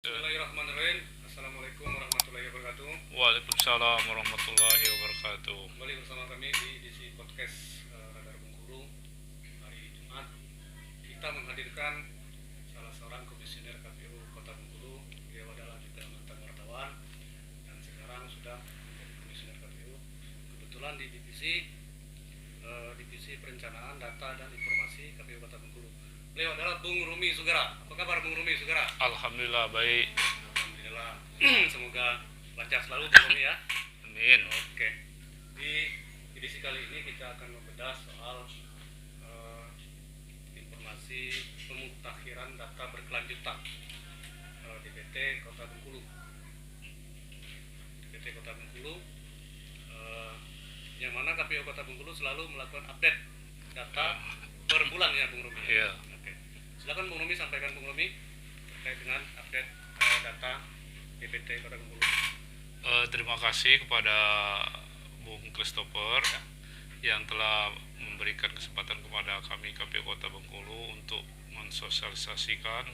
Bismillahirrahmanirrahim. Assalamualaikum warahmatullahi wabarakatuh. Waalaikumsalam warahmatullahi wabarakatuh. Kembali bersama kami di edisi podcast Radar Bengkulu. Hari Jumat kita menghadirkan salah seorang komisioner KPU Kota Bengkulu. Dia adalah juga mantan wartawan dan sekarang sudah menjadi komisioner KPU. Kebetulan di divisi perencanaan data dan informasi KPU Kota Bengkulu. Beliau adalah Bung Rumi Sugara. Apa kabar Bung Rumi Sugara? Alhamdulillah baik. Alhamdulillah. Semoga lancar selalu Bung Rumi ya. Amin. Oke. Di edisi kali ini kita akan membedah soal informasi pemutakhiran data berkelanjutan DPT Kota Bengkulu. DPT Kota Bengkulu yang mana KPU Kota Bengkulu selalu melakukan update data per bulan ya Bung Rumi. Iya. Oke. Silakan Bung Rumi sampaikan Bung Rumi terkait dengan update data DPT Kota Bengkulu. Terima kasih kepada Bung Christopher yang telah memberikan kesempatan kepada kami KPU Kota Bengkulu untuk mensosialisasikan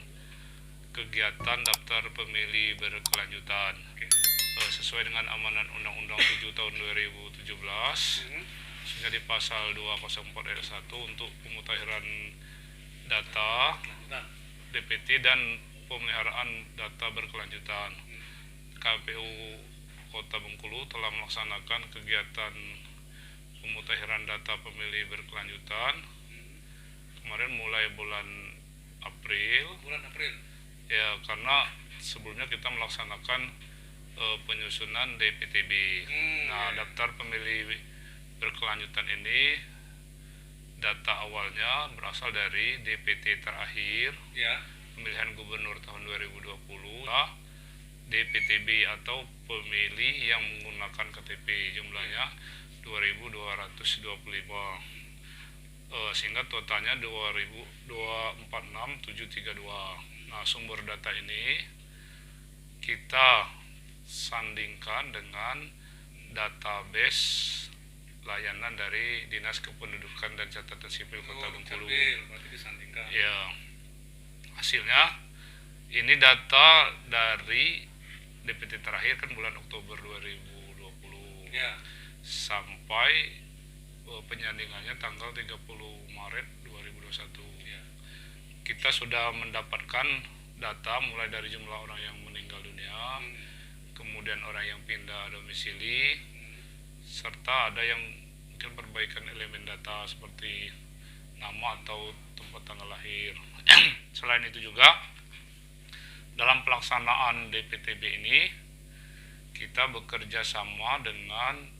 kegiatan daftar pemilih berkelanjutan. Oke. Sesuai dengan amanat Undang-Undang 7 tahun 2017 sehingga di pasal 204 ayat 1 untuk pemutakhiran data Nah, DPT dan pemeliharaan data berkelanjutan. KPU Kota Bengkulu telah melaksanakan kegiatan pemutakhiran data pemilih berkelanjutan kemarin mulai bulan April bulan April. ya, karena sebelumnya kita melaksanakan penyusunan DPTB. Nah, daftar pemilih berkelanjutan ini data awalnya berasal dari DPT terakhir Ya. pemilihan gubernur tahun 2020, DPTB atau pemilih yang menggunakan KTP jumlahnya 2.225, sehingga totalnya 2.246.732. Nah, sumber data ini kita sandingkan dengan database layanan dari Dinas Kependudukan dan Catatan Sipil Kota Bengkulu. Berarti disandingkan. Ya, hasilnya ini data dari DPT terakhir kan bulan Oktober 2020 Ya. sampai penyandingannya tanggal 30 Maret 2021. Ya. Kita sudah mendapatkan data mulai dari jumlah orang yang meninggal dunia, kemudian orang yang pindah domisili, serta ada yang mungkin perbaikan elemen data seperti nama atau tempat tanggal lahir. Selain itu juga dalam pelaksanaan DPTB ini kita bekerja sama dengan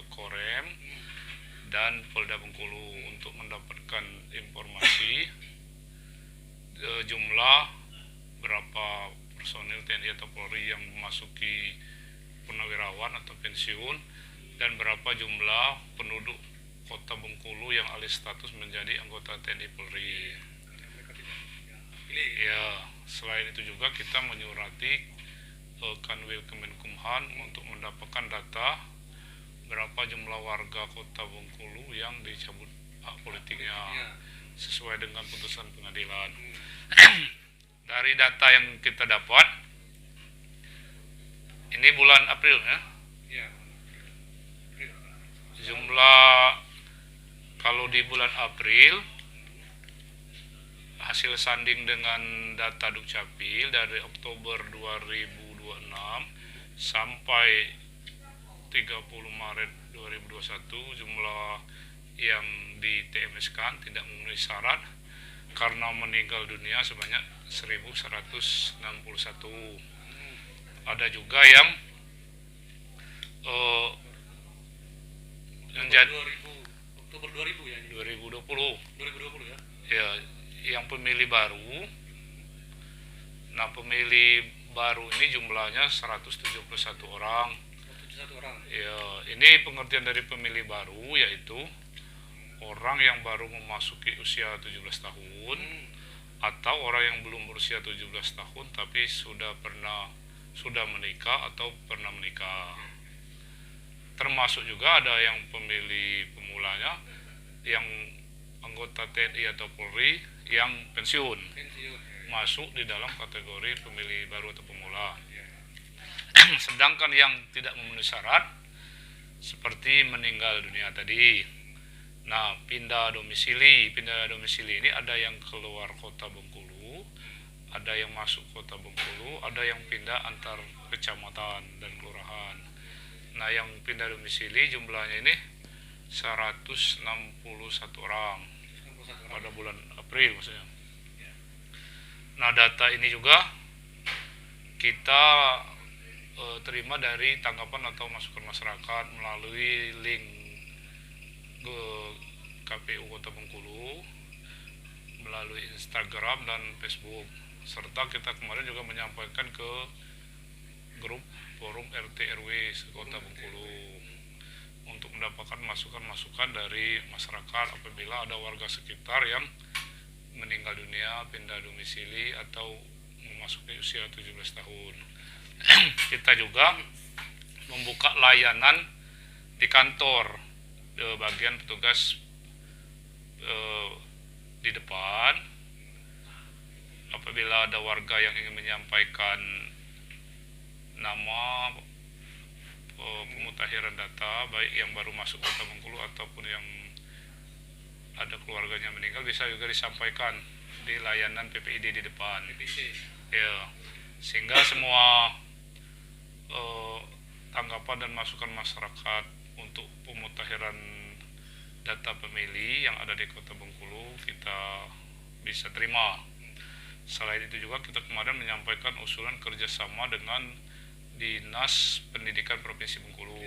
Korem dan Polda Bengkulu untuk mendapatkan informasi jumlah berapa personil TNI atau Polri yang memasuki purnawirawan atau pensiun dan berapa jumlah penduduk Kota Bengkulu yang alih status menjadi anggota TNI Polri. Ya, selain itu juga kita menyurati Kanwil Kemenkumham untuk mendapatkan data berapa jumlah warga Kota Bengkulu yang dicabut hak politiknya sesuai dengan putusan pengadilan. Dari data yang kita dapat, ini bulan April ya, jumlah kalau di bulan April hasil sanding dengan data Dukcapil dari Oktober 2026 sampai 30 Maret 2021 jumlah yang di TMS-kan tidak memenuhi syarat karena meninggal dunia sebanyak 1.161. Ada juga yang menjadi Oktober 2000 ya ini. 2020 ya. ya, yang pemilih baru. Nah, pemilih baru ini jumlahnya 171 orang. 171 orang. Ya, ini pengertian dari pemilih baru yaitu orang yang baru memasuki usia 17 tahun atau orang yang belum berusia 17 tahun tapi sudah menikah atau pernah menikah. Termasuk juga ada yang pemilih pemulanya yang anggota TNI atau Polri yang pensiun. masuk di dalam kategori pemilih baru atau pemula. Ya. Sedangkan yang tidak memenuhi syarat seperti meninggal dunia tadi. Nah, pindah domisili ini ada yang keluar kota Bengkulu, ada yang masuk kota Bengkulu, ada yang pindah antar kecamatan dan kelurahan. Nah, yang pindah domisili jumlahnya ini 161 orang pada bulan April maksudnya. Nah, data ini juga kita terima dari tanggapan atau masukan masyarakat melalui link ke KPU Kota Bengkulu, melalui Instagram dan Facebook, serta kita kemarin juga menyampaikan ke grup forum RT RW Kota Bengkulu untuk mendapatkan masukan-masukan dari masyarakat apabila ada warga sekitar yang meninggal dunia, pindah domisili atau memasuki usia 17 tahun. Kita juga membuka layanan di kantor, bagian petugas di depan. Apabila ada warga yang ingin menyampaikan nama pemutakhiran data, baik yang baru masuk Kota Bengkulu ataupun yang ada keluarganya meninggal, bisa juga disampaikan di layanan PPID di depan. Ya, sehingga semua tanggapan dan masukan masyarakat untuk pemutakhiran data pemilih yang ada di Kota Bengkulu kita bisa terima. Selain itu juga kita kemarin menyampaikan usulan kerjasama dengan Dinas Pendidikan Provinsi Bengkulu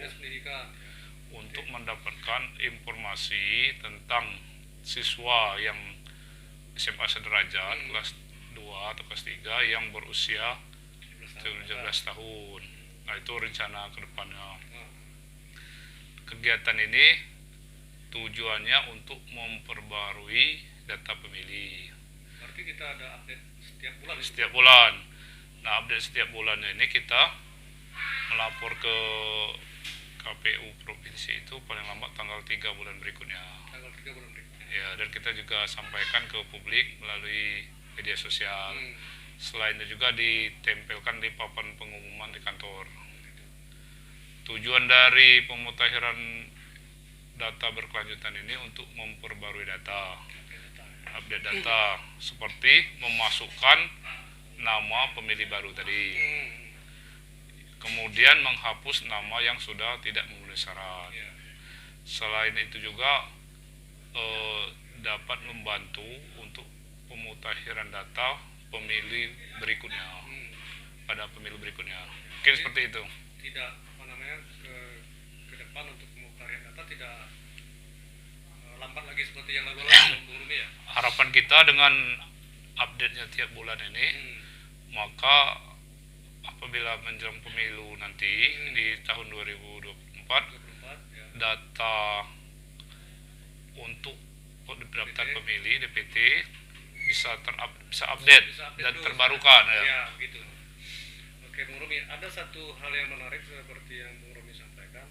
untuk mendapatkan informasi tentang siswa yang SMA sederajat kelas 2 atau kelas 3 yang berusia 17 tahun. Nah, itu rencana ke depannya. Kegiatan ini tujuannya untuk memperbarui data pemilih. Berarti kita ada update setiap bulan? Setiap bulan. Nah, update setiap bulannya ini kita melapor ke KPU Provinsi itu paling lambat tanggal 3 bulan berikutnya. Tanggal 3 bulan berikutnya. Ya, dan kita juga sampaikan ke publik melalui media sosial. Selain itu juga ditempelkan di papan pengumuman di kantor. Tujuan dari pemutakhiran data berkelanjutan ini untuk memperbarui data, update data, seperti memasukkan nama pemilih baru tadi, kemudian menghapus nama yang sudah tidak memenuhi syarat. Selain itu juga dapat membantu untuk pemutakhiran data pemilih berikutnya, pada pemilu berikutnya. Mungkin seperti itu. Tidak ke depan untuk pemutakhiran data tidak lambat lagi seperti yang lalu-lalu, Bung Rumi ya. Harapan kita dengan update-nya tiap bulan ini, maka apabila menjelang pemilu nanti di tahun 2024, data untuk daftar pemilih DPT bisa update dan terbarukan. Ya, gitu. Oke, Bung Rumi, ada satu hal yang menarik seperti yang Bung Rumi sampaikan,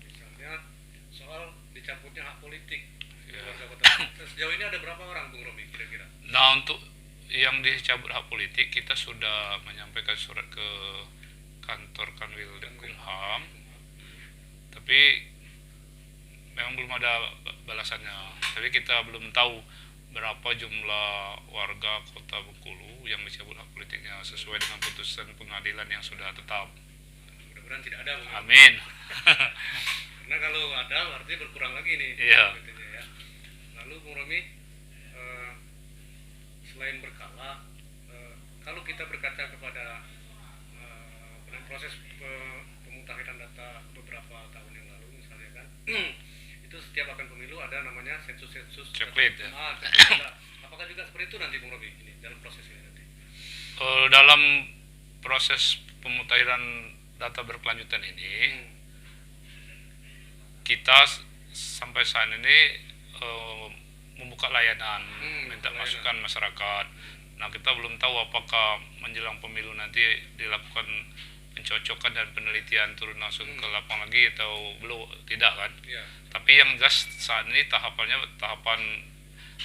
misalnya soal dicampurnya hak politik di warga Kota. Sejauh ini ada berapa orang, Bung Rumi, kira-kira? Nah, untuk yang dicabut hak politik, kita sudah menyampaikan surat ke kantor Kanwil Dekumham, tapi memang belum ada balasannya. Tapi kita belum tahu berapa jumlah warga Kota Bengkulu yang dicabut hak politiknya sesuai dengan putusan pengadilan yang sudah tetap. Mudah-mudahan tidak ada, Bung. Amin. Karena kalau ada berarti berkurang lagi nih. Iya. Ya. Lalu Bung Romi, selain berkala, kalau kita berkaca kepada proses pemutakhiran data beberapa tahun yang lalu misalnya kan, itu setiap akan pemilu ada namanya sensus-sensus Coklit, ya. Apakah juga seperti itu nanti Bung Romi ini dalam proses ini nanti? Dalam proses pemutakhiran data berkelanjutan ini, kita sampai saat ini membuka layanan, minta masukan masyarakat. Nah, kita belum tahu apakah menjelang pemilu nanti dilakukan pencocokan dan penelitian turun langsung ke lapangan lagi atau belum, tidak kan? Ya. Tapi yang jelas saat ini tahapannya tahapan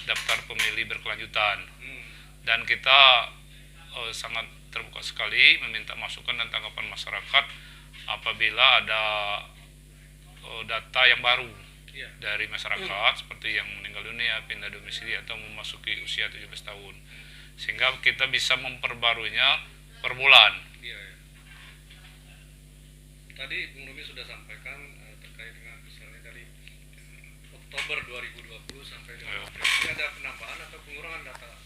daftar pemilih berkelanjutan. dan kita sangat terbuka sekali meminta masukan dan tanggapan masyarakat apabila ada data yang baru Iya. dari masyarakat seperti yang meninggal dunia, pindah domisili atau memasuki usia 17 tahun, sehingga kita bisa memperbaruinya per bulan. Iya, ya. Tadi Bung Romi sudah sampaikan terkait dengan misalnya dari Oktober 2020 sampai dengan April. Ini ada penambahan atau pengurangan data?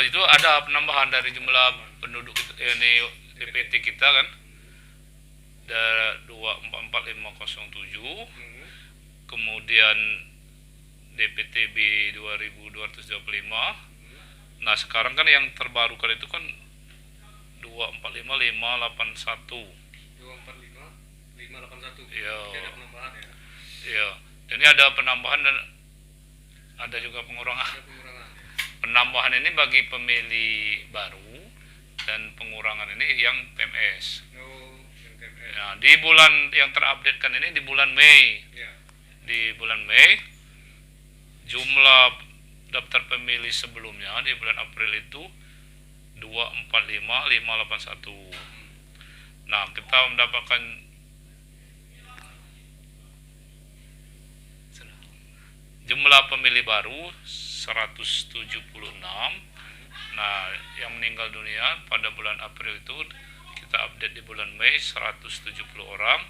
Itu ada penambahan dari jumlah penduduk ini DPT kita kan, ada 244507, kemudian DPTB 2225. Nah sekarang kan yang terbarukan itu kan 245581. 245581. Iya. Jadi ada penambahan ya. Iya. Dan ini ada penambahan dan ada juga pengurangan. Ada pengurangan. Penambahan ini bagi pemilih baru dan pengurangan ini yang PMS. Oh, yang TMS. Nah, di bulan yang terupdate kan ini di bulan Mei. Ya. Di bulan Mei jumlah daftar pemilih sebelumnya di bulan April itu 245581. Nah, kita mendapatkan jumlah pemilih baru 176. Nah, yang meninggal dunia pada bulan April itu kita update di bulan Mei 170 orang,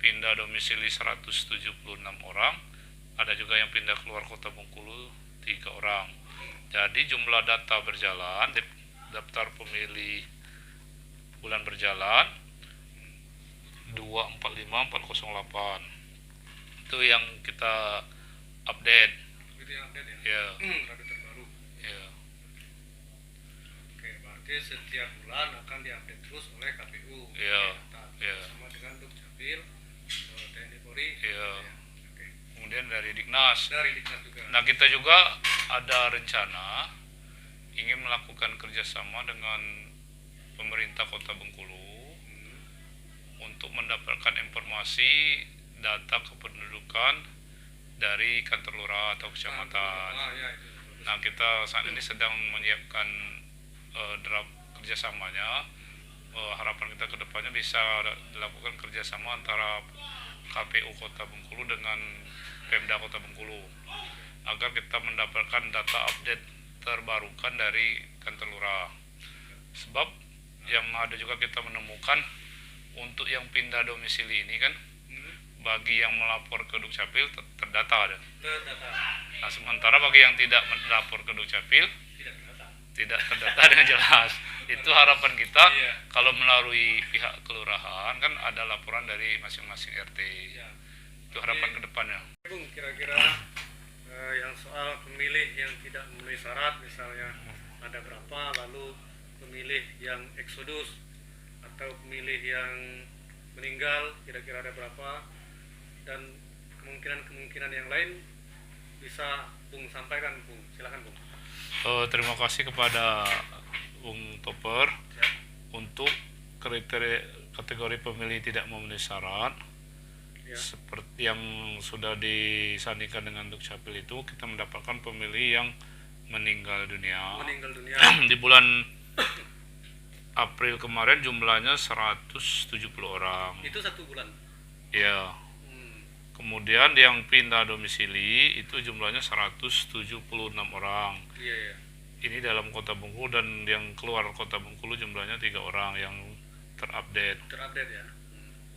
pindah domisili 176 orang, ada juga yang pindah keluar kota Bengkulu 3 orang. Jadi jumlah data berjalan, daftar pemilih bulan berjalan 245408. Itu yang kita update. Itu yang update ya? Ya. Update terbaru. Ya. Oke, berarti setiap bulan akan diupdate terus oleh KPU. Iya. Iya. Sama dengan Dukcapil, TNI Polri. Iya. Ya. Oke. Kemudian dari Dignas. Dari Diknas juga. Nah, kita juga ada rencana ingin melakukan kerjasama dengan pemerintah Kota Bengkulu untuk mendapatkan informasi data kependudukan dari kantor lurah atau kecamatan. Ya, itu. Nah, kita saat ini sedang menyiapkan draft kerjasamanya. Harapan kita ke depannya bisa dilakukan kerjasama antara KPU Kota Bengkulu dengan Pemda Kota Bengkulu agar kita mendapatkan data update terbarukan dari kantor lurah. Sebab yang ada juga kita menemukan untuk yang pindah domisili ini kan bagi yang melapor ke Dukcapil terdata ada. Terdata. Nah, sementara bagi yang tidak melapor ke Dukcapil Tidak terdata. tidak terdata dengan jelas. Itu harapan kita. Iya. Kalau melalui pihak kelurahan kan ada laporan dari masing-masing RT. Ya. Itu harapan ke depannya. Bung, kira-kira yang soal pemilih yang tidak memenuhi syarat misalnya ada berapa, lalu pemilih yang eksodus atau pemilih yang meninggal kira-kira ada berapa, dan kemungkinan-kemungkinan yang lain bisa Bung sampaikan, Bung. Silakan, Bung. Terima kasih kepada Bung Topper Ya. untuk kategori pemilih tidak memenuhi syarat. Ya. Seperti yang sudah disandingkan dengan Dukcapil itu, kita mendapatkan pemilih yang meninggal dunia. Meninggal dunia. Di bulan April kemarin jumlahnya 170 orang. Itu 1 bulan. Ya. Kemudian yang pindah domisili itu jumlahnya 176 orang. Iya, ya. Ini dalam Kota Bengkulu, dan yang keluar Kota Bengkulu jumlahnya 3 orang yang terupdate. Terupdate ya.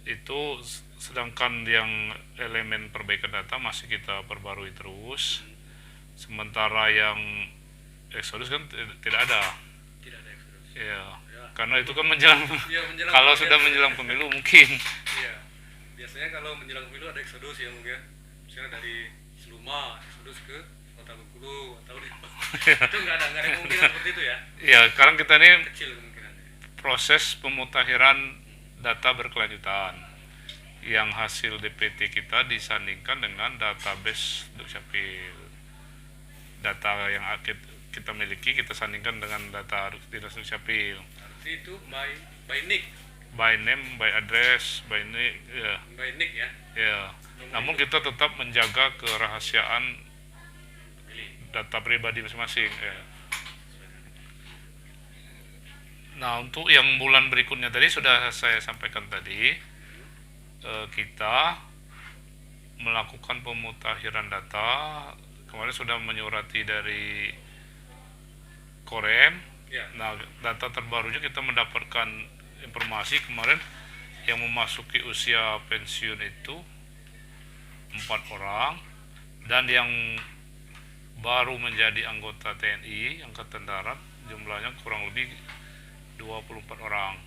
Itu sedangkan yang elemen perbaikan data masih kita perbarui terus. Sementara yang eksodus kan tidak ada. Tidak ada eksodus. Ya. Ya. Karena itu kan menjelang, Iya, menjelang kalau pemilu. sudah menjelang pemilu mungkin. Iya. Biasanya kalau menjelang pemilu ada eksodus ya mungkin. Misalnya dari Seluma eksodus ke Kota Bengkulu atau di itu nggak ada kemungkinan seperti itu ya. Ya, sekarang kita ini Kecil kemungkinannya. proses pemutakhiran data berkelanjutan yang hasil DPT kita disandingkan dengan database Dukcapil. Data yang kita miliki kita sandingkan dengan data Dinas Dukcapil. Berarti itu by nick, By name, by address, by name, ya. by nick ya. Ya. Namun kita tetap menjaga kerahasiaan Pilih. data pribadi masing-masing ya. Nah, untuk yang bulan berikutnya tadi sudah saya sampaikan tadi, kita melakukan pemutakhiran data. Kemarin sudah menyurati dari Korem. Ya. Nah, data terbarunya kita mendapatkan informasi kemarin yang memasuki usia pensiun itu 4 orang, dan yang baru menjadi anggota TNI Angkatan Darat jumlahnya kurang lebih 24 orang.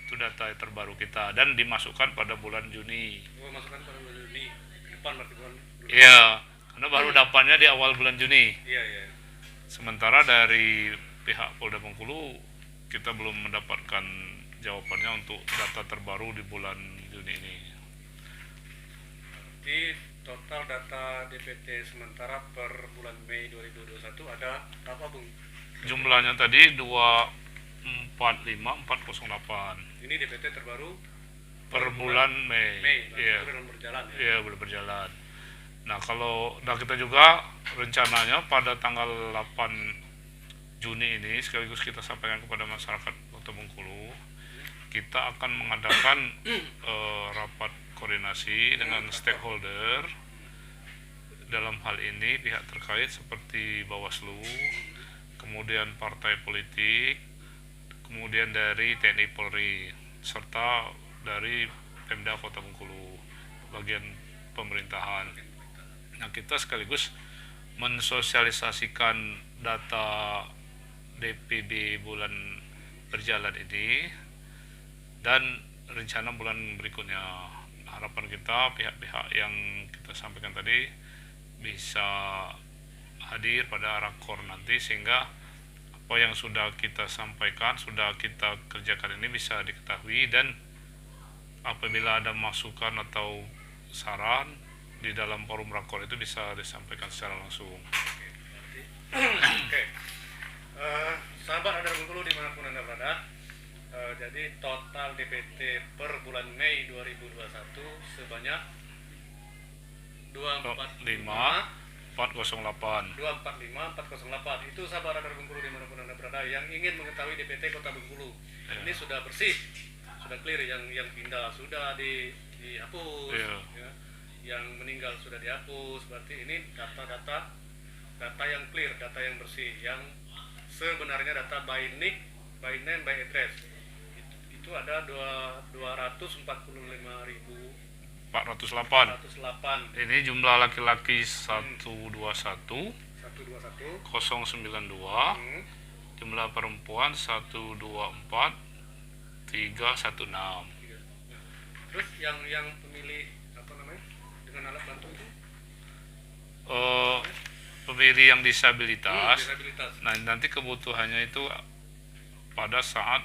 Itu data terbaru kita dan dimasukkan pada bulan Juni. Masukkan pada bulan Juni depan berarti bulan. Iya, karena baru dapatnya di awal bulan Juni. Iya, iya. Sementara dari pihak Polda Bengkulu kita belum mendapatkan jawabannya untuk data terbaru di bulan Juni ini. Di total data DPT sementara per bulan Mei 2021 ada berapa, Bung? Jumlahnya tadi 245408. Ini DPT terbaru Per bulan Mei. Iya. Belum berjalan ya. Iya, belum berjalan. Nah, kita juga rencananya pada tanggal 8 Juni ini sekaligus kita sampaikan kepada masyarakat Kota Bengkulu, kita akan mengadakan rapat koordinasi dengan stakeholder. Dalam hal ini pihak terkait seperti Bawaslu, kemudian partai politik, kemudian dari TNI Polri, serta dari Pemda Kota Bengkulu, bagian pemerintahan. Nah, kita sekaligus mensosialisasikan data DPB bulan berjalan ini dan rencana bulan berikutnya. Harapan kita pihak-pihak yang kita sampaikan tadi bisa hadir pada rakor nanti, sehingga apa yang sudah kita sampaikan, sudah kita kerjakan ini bisa diketahui, dan apabila ada masukan atau saran di dalam forum rakor itu bisa disampaikan secara langsung. Oke. Sahabat Radar Bengkulu dimanapun Anda berada, jadi total DPT per bulan Mei 2021 sebanyak 245408. Itu sahabat Radar Bengkulu dimanapun Anda berada yang ingin mengetahui DPT Kota Bengkulu. Ya. Ini sudah bersih, sudah clear, yang pindah sudah dihapus, ya. Yang meninggal sudah dihapus. Berarti ini data yang clear, data yang bersih, yang sebenarnya data by nick, by name, by address. Itu ada 245.408. Ini jumlah laki-laki 121 092, jumlah perempuan 124 316. Terus yang pemilih apa namanya dengan alat bantu itu? Pemilih yang disabilitas. Disabilitas. Nah, nanti kebutuhannya itu pada saat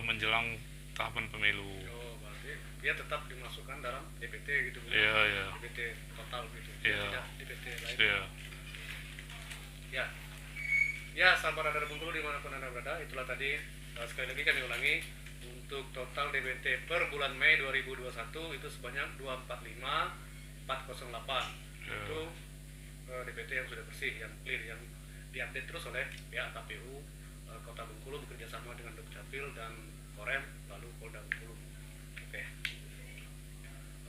menjelang tahapan pemilu. Oh, berarti dia tetap dimasukkan dalam DPT gitu. Iya, iya. DPT total gitu. Iya. Tidak DPT lain. Iya. Ya. Ya, sahabat Radar Bengkulu dimanapun Anda berada, itulah tadi sekali lagi kami ulangi, untuk total DPT per bulan Mei 2021 itu sebanyak 245.408. Ya. Itu DPT yang sudah bersih, yang clear, yang diupdate terus oleh pihak KPU Kota Bengkulu bekerja sama dengan Dukcapil dan Korem, lalu Polda Bengkulu.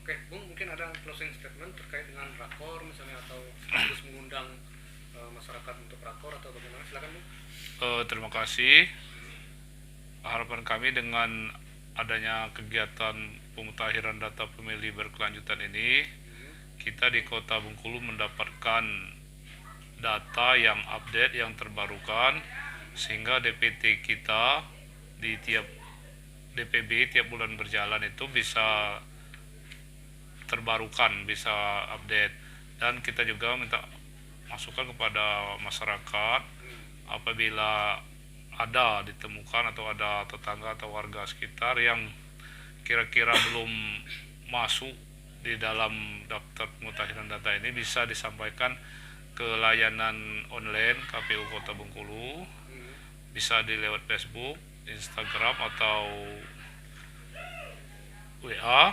Oke, Bung, mungkin ada closing statement terkait dengan rakor misalnya, atau harus mengundang masyarakat untuk rakor atau bagaimana? Silakan, Bung. Terima kasih. Harapan kami dengan adanya kegiatan pemutakhiran data pemilih berkelanjutan ini, kita di Kota Bengkulu mendapatkan data yang update, yang terbarukan, sehingga DPT kita di tiap DPB tiap bulan berjalan itu bisa terbarukan, bisa update. Dan kita juga minta masukan kepada masyarakat apabila ada ditemukan atau ada tetangga atau warga sekitar yang kira-kira belum masuk di dalam daftar pemutakhiran data ini, bisa disampaikan ke layanan online KPU Kota Bengkulu, bisa di lewat Facebook, Instagram atau WA,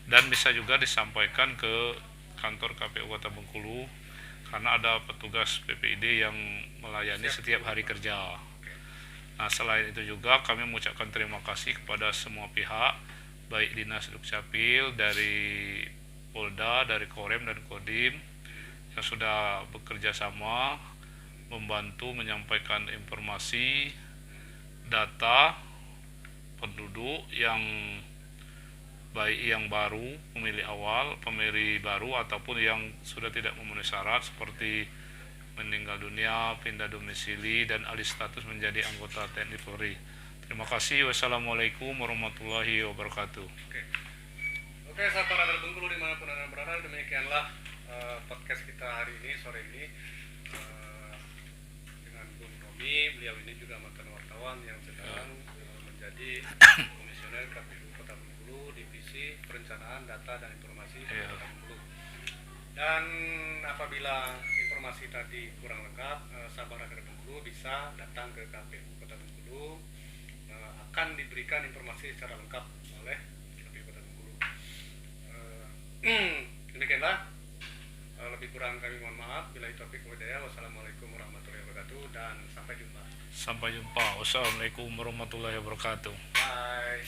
dan bisa juga disampaikan ke kantor KPU Kota Bengkulu. karena ada petugas PPID yang melayani setiap hari kerja. Nah, selain itu juga kami mengucapkan terima kasih kepada semua pihak, baik Dinas Dukcapil, dari Polda, dari Korem dan Kodim yang sudah bekerja sama membantu menyampaikan informasi data penduduk yang baik yang baru, pemilih awal, pemilih baru ataupun yang sudah tidak memenuhi syarat seperti meninggal dunia, pindah domisili, dan alih status menjadi anggota TNI Polri. Terima kasih. Wassalamualaikum warahmatullahi wabarakatuh. Oke, sahabat Radar Bengkulu dimanapun Anda berada, demikianlah podcast kita hari ini, sore ini dengan Bung Romi. Beliau ini juga mantan wartawan yang sekarang menjadi komisioner KPU Kota Bengkulu, Divisi Perencanaan Data dan Informasi Kota Bengkulu. Dan apabila informasi tadi kurang lengkap, sahabat Radar Bengkulu bisa datang ke KPU Kota Bengkulu, akan diberikan informasi secara lengkap oleh KPU Kota Bengkulu. Demikianlah, lebih kurang kami mohon maaf. Bila itu topik wadaya, wassalamualaikum warahmatullahi wabarakatuh, dan sampai jumpa. Sampai jumpa. Wassalamualaikum warahmatullahi wabarakatuh. Bye.